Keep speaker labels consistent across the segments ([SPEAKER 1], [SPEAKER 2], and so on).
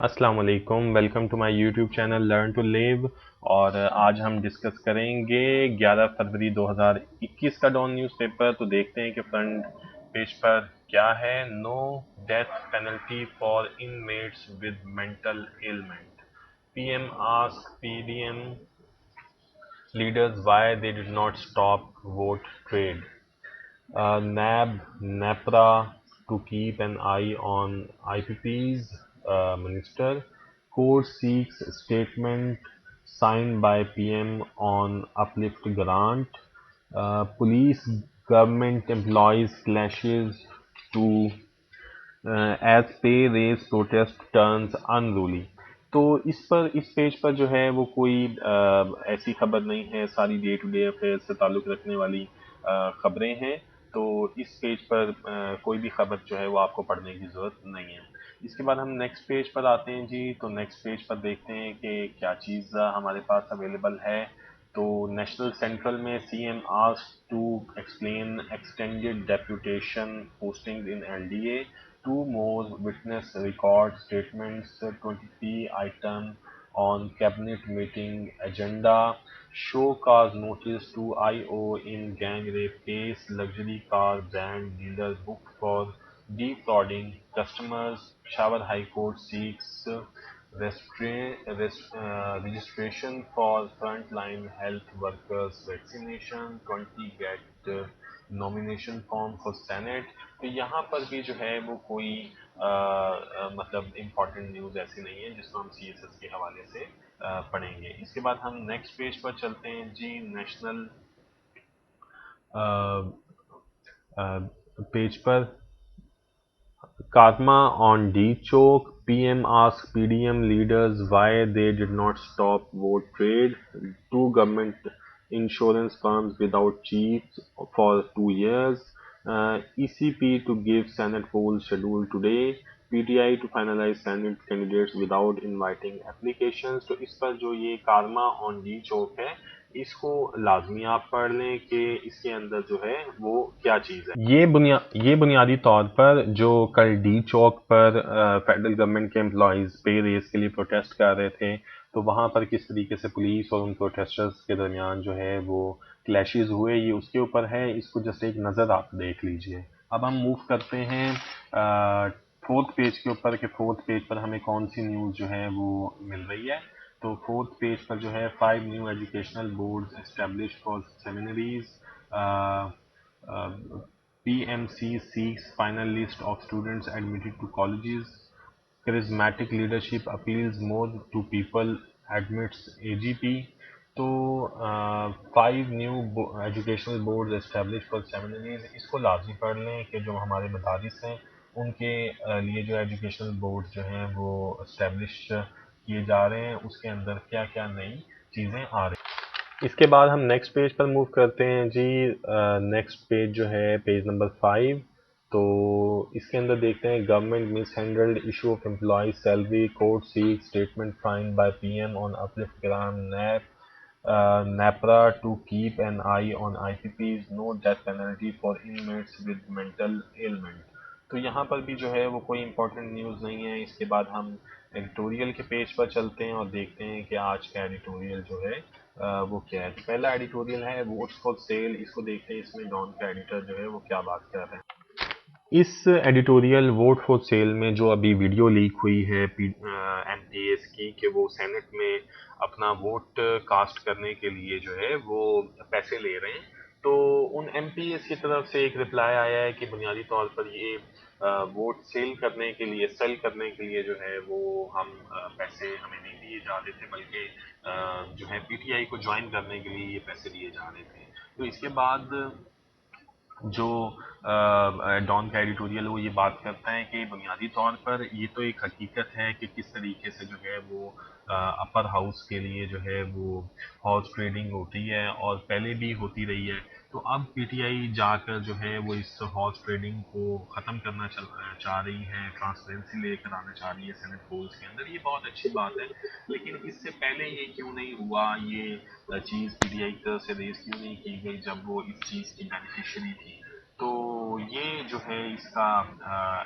[SPEAKER 1] السلام علیکم، welcome to my YouTube channel learn to live. اور آج ہم ڈسکس کریں گے 11 فروری 2021 کا ڈان نیوز پیپر۔ تو دیکھتے ہیں کہ فرنٹ پیج پر کیا ہے۔ No death penalty for inmates with mental ailment, PM asks P D M leaders why they did not stop vote trade, NAB, NEPRA to keep an eye on IPPs, Minister. Court seeks statement signed by PM on uplift grant. Police government employees clashes to as pay raise protest turns unruly. تو اس page پر جو ہے وہ کوئی ایسی خبر نہیں ہے، ساری ڈے ٹو ڈے افیئر سے تعلق رکھنے والی خبریں ہیں۔ تو اس پیج پر کوئی بھی خبر جو ہے وہ آپ کو پڑھنے کی ضرورت نہیں ہے۔ اس کے بعد ہم نیکسٹ پیج پر آتے ہیں جی۔ تو نیکسٹ پیج پر دیکھتے ہیں کہ کیا چیز ہمارے پاس اویلیبل ہے۔ تو نیشنل سینٹرل میں C M ask to explain extended deputation posting in LDA. Two more witness record statements, 23 item on cabinet meeting agenda. Show cause notice to IO in gang rape case. Luxury car brand dealer booked for defrauding customers. Peshawar High Court seeks registration for frontline health workers vaccination. 20 get nomination form for Senate. تو یہاں پر بھی جو ہے وہ کوئی مطلب important news ایسی نہیں ہے جس کو ہم CSS کے حوالے سے پڑھیں گے۔ اس کے بعد ہم نیکسٹ پیج پر چلتے ہیں جی۔ نیشنل پیج پر Katma on D-Choke, PM asks PDM leaders why they did not stop vote trade. Two government insurance firms without chiefs for 2 years. ECP to give Senate polls schedule today. PTI to finalize Senate candidates without inviting applications. تو اس پر جو یہ کارما آن D چوک ہے، اس کو لازمی آپ پڑھ لیں کہ اس کے اندر جو ہے وہ کیا چیز ہے۔ یہ بنیادی طور پر جو کل ڈی چوک پر فیڈرل گورنمنٹ کے امپلائیز پے ریز کے لیے پروٹیسٹ کر رہے تھے، تو وہاں پر کس طریقے سے پولیس اور ان پروٹیسٹرز کے درمیان جو ہے وہ کلیشز ہوئے، یہ اس کے اوپر ہے۔ اس کو جسٹ ایک نظر آپ دیکھ لیجئے۔ اب ہم موو کرتے ہیں فورتھ پیج کے اوپر کہ فورتھ پیج پر ہمیں کون سی نیوز جو ہے وہ مل رہی ہے۔ تو فورتھ پیج پر جو ہے 5 new educational boards establish for seminaries. PMC seeks final list of students admitted to colleges. Charismatic leadership appeals more to people, admits AGP. تو 5 new educational boards establish for seminaries, اس کو لازمی پڑھ لیں کہ جو ہمارے مدارس ہیں ان کے لیے جو ایجوکیشنل بورڈ جو ہیں وہ اسٹیبلش کیے جا رہے ہیں، اس کے اندر کیا کیا نئی چیزیں آ رہی ہیں۔ اس کے بعد ہم نیکسٹ پیج پر موو کرتے ہیں جی۔ نیکسٹ پیج جو ہے پیج نمبر 5۔ تو اس کے اندر دیکھتے ہیں government mishandled issue of employee salary, court seek statement find by PM on uplift gram. NEPRA to keep an eye on IPPs. No death penalty for inmates with mental ailment. تو یہاں پر بھی جو ہے وہ کوئی important news نہیں ہے۔ اس کے بعد ہم ایڈیٹوریل کے پیج پر چلتے ہیں اور دیکھتے ہیں کہ آج کا ایڈیٹوریل جو ہے وہ کیا ہے۔ تو پہلا ایڈیٹوریل ہے ووٹس فار سیل، اس کو دیکھتے ہیں اس میں ڈان کا ایڈیٹر جو ہے وہ کیا بات کر رہے ہیں۔ اس ایڈیٹوریل ووٹ فار سیل میں جو ابھی ویڈیو لیک ہوئی ہے MPs کی کہ وہ سینٹ میں اپنا ووٹ کاسٹ کرنے کے لیے جو ہے وہ پیسے لے رہے ہیں، تو ان MPs کی طرف سے ایک رپلائی آیا ہے کہ بنیادی طور پر یہ ووٹ سیل کرنے کے لیے جو ہے وہ ہم پیسے ہمیں نہیں دیے جا رہے تھے، بلکہ جو ہے PTI کو جوائن کرنے کے لیے یہ پیسے دیے جا رہے تھے۔ تو اس کے بعد جو ڈان کا ایڈیٹوریل وہ یہ بات کرتا ہے کہ بنیادی طور پر یہ تو ایک حقیقت ہے کہ کس طریقے سے جو ہے وہ اپر ہاؤس کے لیے جو ہے وہ ہارس ٹریڈنگ ہوتی ہے اور پہلے بھی ہوتی رہی ہے۔ تو اب PTI جا کر جو ہے وہ اس ہارس ٹریڈنگ کو ختم کرنا چاہ رہی ہے، ٹرانسپیرنسی لے کر آنا چاہ رہی ہے سینٹ پولز کے اندر۔ یہ بہت اچھی بات ہے، لیکن اس سے پہلے یہ کیوں نہیں ہوا، یہ چیز PTI کی طرف سے ریز کیوں نہیں کی گئی جب وہ اس چیز کی بینیفیشری تھی؟ تو یہ جو ہے اس کا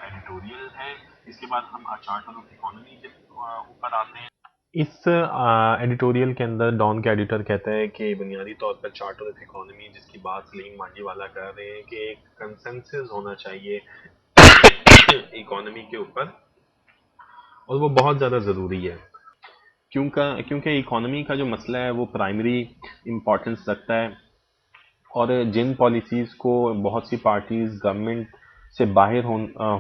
[SPEAKER 1] ایڈیٹوریل ہے۔ اس کے بعد ہم چارٹر آف اکانومی اوپر آتے ہیں. اس ایڈیٹوریل کے اندر ڈان کا ایڈیٹر کہتا ہے کہ بنیادی طور پر چارٹر آف اکانومی جس کی بات سلیم مانڈی والا کر رہے ہیں کہ ایک کنسنسس ہونا چاہیے اکانومی کے اوپر، اور وہ بہت زیادہ ضروری ہے. کیونکہ اکانومی کا جو مسئلہ ہے وہ پرائمری امپورٹنس رکھتا ہے، اور جن پالیسیز کو بہت سی پارٹیز گورنمنٹ سے باہر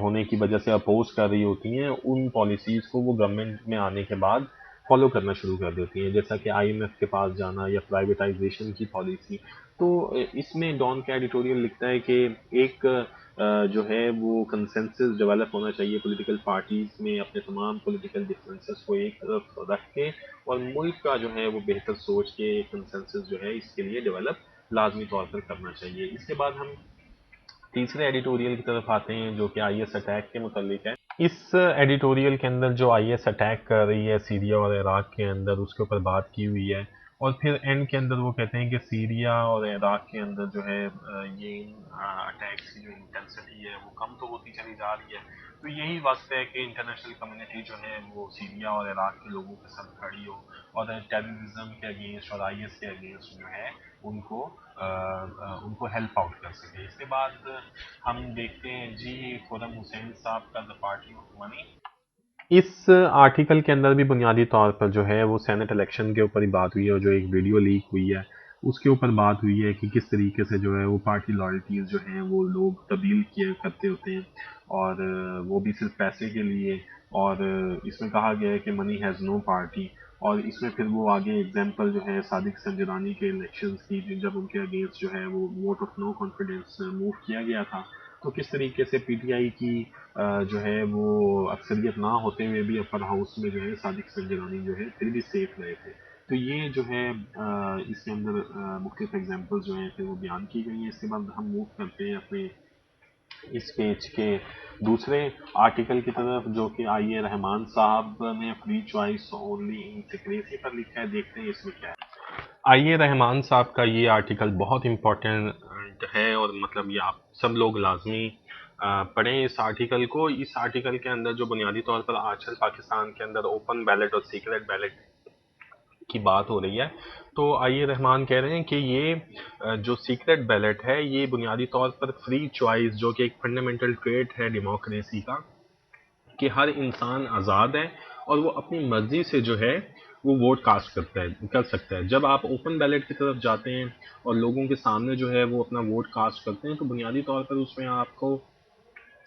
[SPEAKER 1] ہونے کی وجہ سے اپوز کر رہی ہوتی ہیں، ان پالیسیز کو وہ گورنمنٹ میں آنے کے بعد فالو کرنا شروع کر دیتی ہیں، جیسا کہ آئی ایم ایف کے پاس جانا یا پرائیویٹائزیشن کی پالیسی. تو اس میں ڈان کا ایڈیٹوریل لکھتا ہے کہ ایک جو ہے وہ کنسنسس ڈیولپ ہونا چاہیے پولیٹیکل پارٹیز میں، اپنے تمام پولیٹیکل ڈفرینسز کو ایک طرف رکھ کے، اور ملک کا جو ہے وہ بہتر سوچ کے کنسنسس جو ہے اس کے لیے ڈیولپ لازمی طور پر کرنا چاہیے. اس کے بعد ہم تیسرے ایڈیٹوریل کی طرف آتے ہیں جو کہ آئی ایس اٹیک کے متعلق ہے. اس ایڈیٹوریل کے اندر جو آئی ایس اٹیک کر رہی ہے سیریا اور عراق کے اندر، اس کے اوپر بات کی ہوئی ہے، اور پھر اینڈ کے اندر وہ کہتے ہیں کہ سیریا اور عراق کے اندر جو ہے یہ اٹیکس کی جو انٹینسٹی ہے وہ کم تو ہوتی چلی جا رہی ہے. تو یہی وقت ہے کہ انٹرنیشنل کمیونٹی جو ہے وہ سیریا اور عراق کے لوگوں کے ساتھ کھڑی ہو، اور ٹیررزم کے اگینسٹ اور آئی ایس کے اگینسٹ جو ہے ان کو ہیلپ آؤٹ کر سکے. اس کے بعد ہم دیکھتے ہیں جی خرم حسین صاحب کا دا پارٹی آف منی. اس آرٹیکل کے اندر بھی بنیادی طور پر جو ہے وہ سینٹ الیکشن کے اوپر ہی بات ہوئی ہے، اور جو ایک ویڈیو لیک ہوئی ہے اس کے اوپر بات ہوئی ہے کہ کس طریقے سے جو ہے وہ پارٹی لائلٹیز جو ہیں وہ لوگ تبدیل کیا کرتے ہوتے ہیں، اور وہ بھی صرف پیسے کے لیے. اور اس میں کہا گیا ہے کہ منی ہیز نو پارٹی، اور اس میں پھر وہ آگے اگزامپل جو ہے صادق سنجرانی کے الیکشنز کی، جب ان کے اگینسٹ جو ہے وہ vote of no confidence move کیا گیا تھا، تو کس طریقے سے پی ٹی آئی کی جو ہے وہ اکثریت نہ ہوتے ہوئے بھی اپر ہاؤس میں جو ہے صادق سنجرانی جو ہے پھر بھی سیف رہے تھے. تو یہ جو ہے اس کے اندر مختلف ایگزامپل جو ہیں پھر وہ بیان کی گئی ہیں. اس کے بعد ہم موو کرتے ہیں اپنے اس پیج کے دوسرے آرٹیکل کی طرف، جو کہ آئی اے رحمان صاحب نے free choice only in secrecy پر لکھا ہے. دیکھتے ہیں اس میں کیا ہے. آئی اے رحمان صاحب کا یہ آرٹیکل بہت امپورٹنٹ ہے، اور مطلب یہ آپ سب لوگ لازمی پڑھیں اس آرٹیکل کو. اس آرٹیکل کے اندر جو بنیادی طور پر آج کل پاکستان کے اندر اوپن بیلٹ اور سیکریٹ بیلٹ کی بات ہو رہی ہے، تو آئی اے رحمان کہہ رہے ہیں کہ یہ جو سیکریٹ بیلٹ ہے یہ بنیادی طور پر فری چوائس، جو کہ ایک فنڈامنٹل ٹریٹ ہے ڈیموکریسی کا، کہ ہر انسان آزاد ہے اور وہ اپنی مرضی سے جو ہے وہ ووٹ کاسٹ کر سکتا ہے. جب آپ اوپن بیلٹ کی طرف جاتے ہیں اور لوگوں کے سامنے جو ہے وہ اپنا ووٹ کاسٹ کرتے ہیں، تو بنیادی طور پر اس میں آپ کو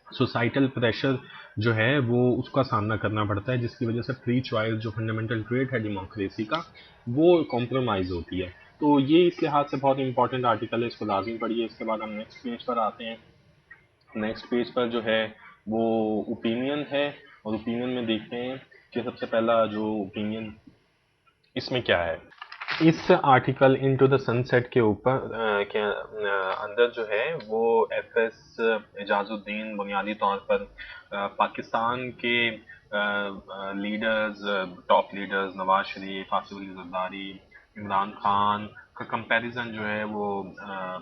[SPEAKER 1] سوسائٹل پریشر جو ہے وہ اس کا سامنا کرنا پڑتا ہے، جس کی وجہ سے فری چوائس جو فنڈامنٹل ٹریٹ ہے ڈیموکریسی کا وہ کمپرومائز ہوتی ہے. تو یہ اس لحاظ سے بہت امپورٹنٹ آرٹیکل ہے، اس کو لازمی پڑھیے. اس کے بعد ہم نیکسٹ پیج پر آتے ہیں. نیکسٹ پیج پر جو ہے وہ اوپینین ہے، اور اوپینین میں دیکھتے ہیں کہ سب سے پہلا جو اوپینین اس میں کیا ہے. اس آرٹیکل انٹو دا سن سیٹ کے اوپر کے اندر جو ہے وہ ایف ایس اعجاز الدین بنیادی طور پر پاکستان کے leaders, top leaders Nawaz Sharif, Asif Ali Zardari, Imran Khan کا کمپیریزن جو ہے وہ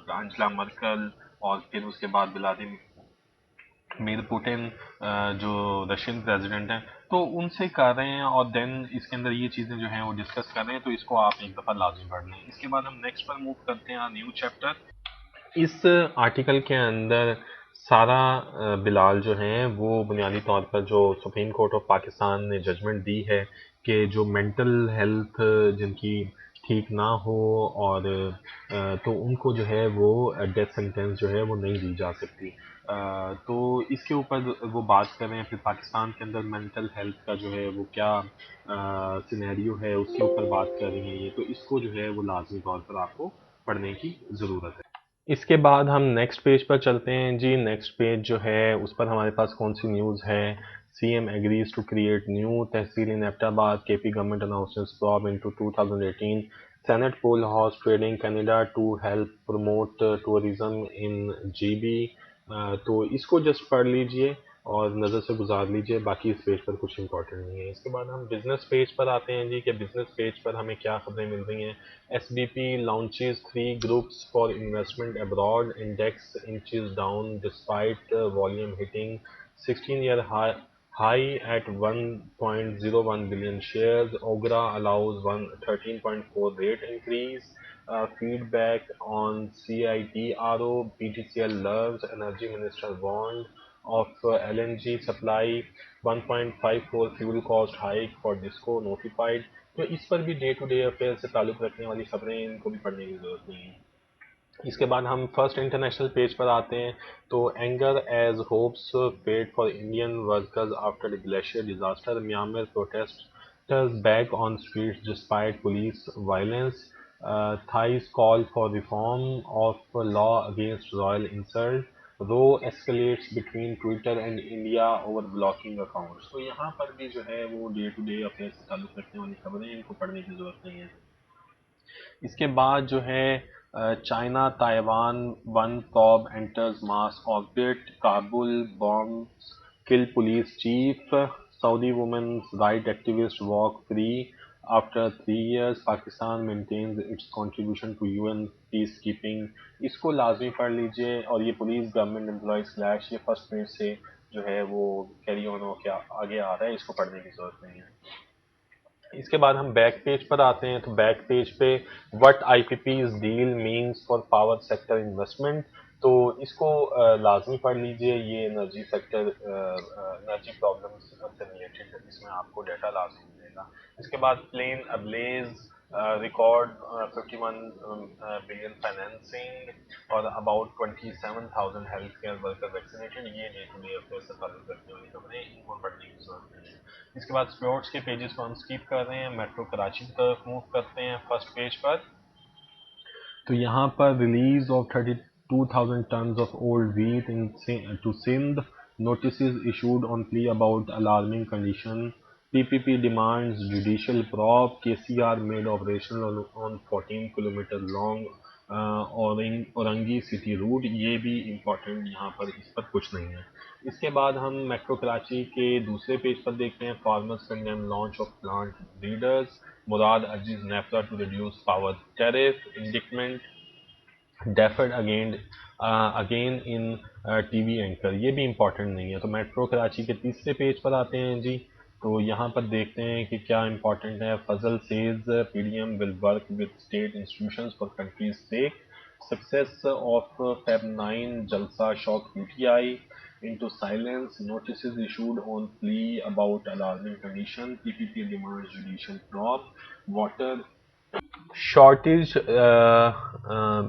[SPEAKER 1] انجلا مرکل، اور پھر اس کے بعد میر پوٹن جو رشین پریزیڈنٹ ہیں، تو ان سے کر رہے ہیں، اور دین اس کے اندر یہ چیزیں جو ہیں وہ ڈسکس کر رہے ہیں. تو اس کو آپ ایک دفعہ لازمی پڑھ لیں. اس کے بعد ہم نیکسٹ پر موو کرتے ہیں نیو چیپٹر. اس آرٹیکل کے اندر سارا بلال جو ہیں وہ بنیادی طور پر جو سپریم کورٹ آف پاکستان نے ججمنٹ دی ہے کہ جو مینٹل ہیلتھ جن کی ٹھیک نہ ہو، اور تو ان کو جو ہے وہ ڈیتھ سینٹینس جو ہے وہ نہیں دی جا سکتی. تو اس کے اوپر وہ بات کر رہے ہیں. پھر پاکستان کے اندر مینٹل ہیلتھ کا جو ہے وہ کیا سینیریو ہے اس کے اوپر بات کر رہی ہیں یہ. تو اس کو جو ہے وہ لازمی طور پر آپ کو پڑھنے کی ضرورت ہے. اس کے بعد ہم نیکسٹ پیج پر چلتے ہیں جی. نیکسٹ پیج جو ہے اس پر ہمارے پاس کون سی نیوز ہے. C M agrees to create new tehsil in Abbottabad. K P government announces probe into 2018. Senate poll horse trading Canada to help promote tourism in G B. تو اس کو جسٹ پڑھ لیجئے اور نظر سے گزار لیجئے، باقی اس پیج پر کچھ امپورٹنٹ نہیں ہے. اس کے بعد ہم بزنس پیج پر آتے ہیں جی کہ بزنس پیج پر ہمیں کیا خبریں مل رہی ہیں. S B P launches 3 groups for investment abroad. Index inches down despite volume hitting 16-year high. high at 1.01 billion shares. Ogra allows 13.4 rate increase. Feedback on CITRO. BTCL loves Energy Minister warned of LNG supply. 1.54 fuel cost hike for Disco notified. تو اس پر بھی day to day affair سے تعلق رکھنے والی خبریں ان کو بھی پڑھنے کی ضرورت نہیں ہے. اس کے بعد ہم فرسٹ انٹرنیشنل پیج پر آتے ہیں تو anger as hopes fade for Indian workers after glacier disaster. Myanmar protesters back on streets despite police violence. Thais call for reform of law against royal insult. Row escalates between Twitter and India over blocking accounts. تو یہاں پر بھی جو ہے وہ day to day affair سے تعلق رکھنے والی خبریں ان کو پڑھنے کی ضرورت نہیں ہے. اس کے بعد جو ہے China Tianwen probe enters Mars orbit. Kabul bombs kill police chief. Saudi women's right activist walks free after 3 years. Pakistan maintains its contribution to UN peace keeping. اس کو لازمی پڑھ لیجئے. اور یہ پولیس گورنمنٹ امپلائیز کلیش یہ فرسٹ پیج سے جو ہے وہ کیری آن ہو کے آگے آ رہا ہے. اس کو پڑھنے کی ضرورت نہیں ہے. اس کے بعد ہم بیک پیج پر آتے ہیں تو بیک پیج پہ what I P Ps deal means for power sector investment. تو اس کو لازمی پڑھ لیجئے. یہ انرجی سیکٹر انرجی پرابلمس سے ریلیٹڈ اس میں آپ کو ڈیٹا لازمی ملے گا. اس کے بعد پلین ابلیز ریکارڈ 51 بلین فائنینسنگ اور about 27,000 health care worker vaccinated. یہ ڈے ٹو ڈے افیئر سے تعلق رکھنے والی خبریں ان کو پڑھنے کی ضرورت نہیں ہے. اس کے بعد اسپورٹس کے پیجز کو ہم اسکیپ کر رہے ہیں. میٹرو کراچی کی طرف موو کرتے ہیں فرسٹ پیج پر. تو یہاں پر release of 32,000 tons of old wheat to Sindh. Notices issued on plea about alarming condition. PPP demands judicial probe. KCR made operational on 14 kilometer long Orangi city route. یہ بھی امپورٹنٹ یہاں پر اس پر کچھ نہیں ہے. اس کے بعد ہم میٹرو کراچی کے دوسرے پیج پر دیکھتے ہیں. Farmers condemn launch of plant breeders. Murad urges NEPRA to reduce power tariff. Indictment deferred again in T V anchor. یہ بھی امپورٹنٹ نہیں ہے. تو میٹرو کراچی کے تیسرے پیج پر آتے ہیں جی. تو یہاں پر دیکھتے ہیں کہ کیا امپورٹنٹ ہے. Fazl says P D M will work with state institutions for country's sake. Success of Feb 9 جلسہ shock P T I into silence. Notices issued on plea about alarming condition. PPP demands judicial probe. Water shortage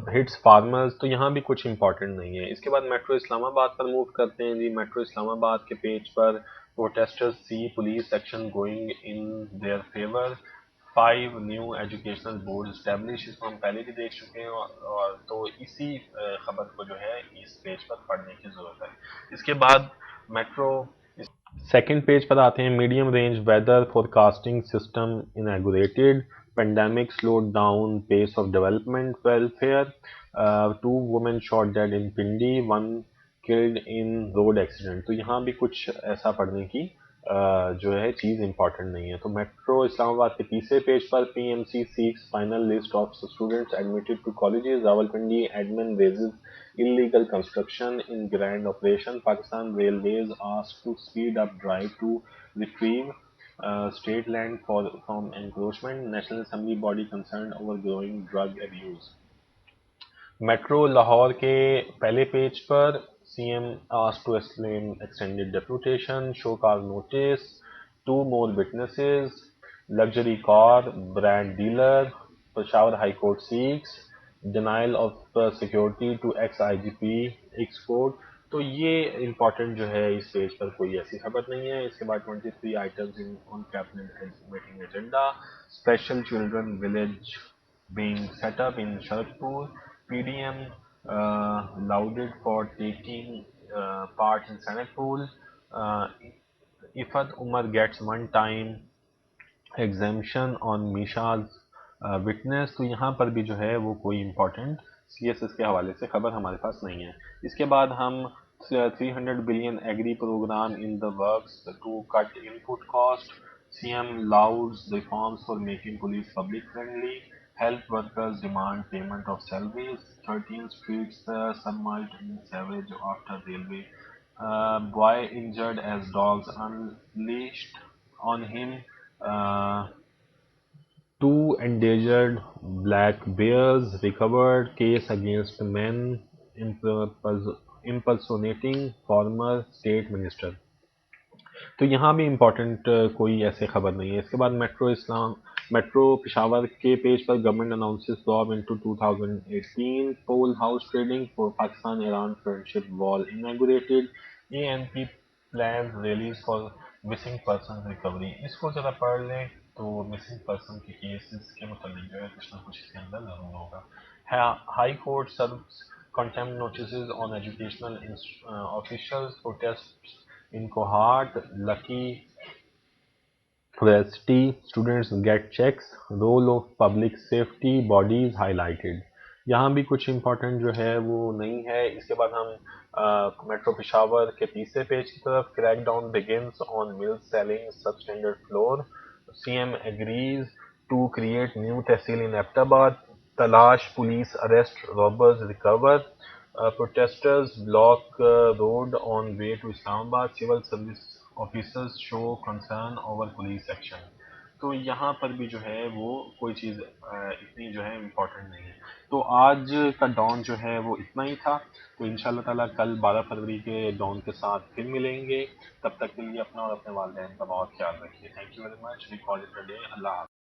[SPEAKER 1] hits farmers. تو یہاں بھی کچھ important نہیں ہے. اس کے بعد metro اسلام آباد پر موو کرتے ہیں جی. میٹرو اسلام آباد کے پیج پر protesters see police action going in their favour. 5 new educational board establish. اس کو ہم پہلے بھی دیکھ چکے ہیں اور تو اسی خبر کو جو ہے اس پیج پر پڑھنے کی ضرورت ہے. اس کے بعد میٹرو سیکنڈ پیج پر آتے ہیں. Medium range weather forecasting system inaugurated. Pandemic slowed down pace of development welfare. 2 women shot dead in Pindi, 1 killed in road accident. تو یہاں بھی کچھ ایسا پڑھنے کی جو ہے چیز امپورٹنٹ نہیں ہے. تو میٹرو اسلام آباد کے تیسرے پیج پر P M C seeks final list of students admitted to colleges. Rawalpindi admin raises illegal construction in grand operation. Pakistan Railways asked to speed up drive to retrieve state land from encroachment. National Assembly body concerned over growing drug abuse. Metro Lahore کے پہلے page پر C M آس to explain extended deputation. Show cause notice. 2 more witnesses. Luxury car brand dealer. Peshawar high court seeks denial of security to ex I G P export. تو یہ important جو ہے اس page پر کوئی ایسی خبر نہیں ہے. اس کے بعد 23 items on cabinet meeting agenda. Special children village being set up in Sharatpur. PDM lauded for taking part in Senate poll. Uh, Ifat Umar gets one-time exemption on Misha's witness. تو یہاں پر بھی جو ہے وہ کوئی امپورٹنٹ سی ایس ایس کے حوالے سے خبر ہمارے پاس نہیں ہے. اس کے بعد ہم 300 billion agri program in the works to cut input cost. CM louds reforms for making police public friendly. Health workers demand payment of salaries. 13 streets submerged in sewage after railway boy injured as dogs unleashed on him. Uh, Two endangered black bears recovered. Case against men impersonating former state minister. تو یہاں بھی important کوئی ایسے خبر نہیں ہے. اس کے بعد میٹرو پشاور کے پیج پر government announces probe into 2018 poll horse trading for Pakistan Iran friendship wall inaugurated A N P plan release for missing person recovery. اس کو ذرا پڑھ لیں تو مسنگ پرسن کے کیسز کے متعلق جو ہے کچھ نہ کچھ اس کے اندر ضرور ہوگا. High court service contempt notices on educational officials protests in Kohat, Lucky, University students get checks, role of public safety bodies highlighted. یہاں بھی کچھ امپورٹنٹ جو ہے وہ نہیں ہے. اس کے بعد ہم میٹرو پشاور کے تیسرے پیج کی طرف crack down begins on mill selling sub standard flour. C M agrees to create new tehsil in Abbottabad. تلاش police arrest robbers recover. Protesters block road on way to Islamabad. Civil service officers show concern over police action. تو یہاں پر بھی جو ہے وہ کوئی چیز اتنی جو ہے امپورٹنٹ نہیں ہے. تو آج کا ڈان جو ہے وہ اتنا ہی تھا. تو انشاءاللہ تعالیٰ کل 12 فروری کے ڈان کے ساتھ پھر ملیں گے. تب تک کے لیے اپنا اور اپنے والدین کا بہت خیال رکھیے. Thank you very much. We call it a day. اللہ حافظ.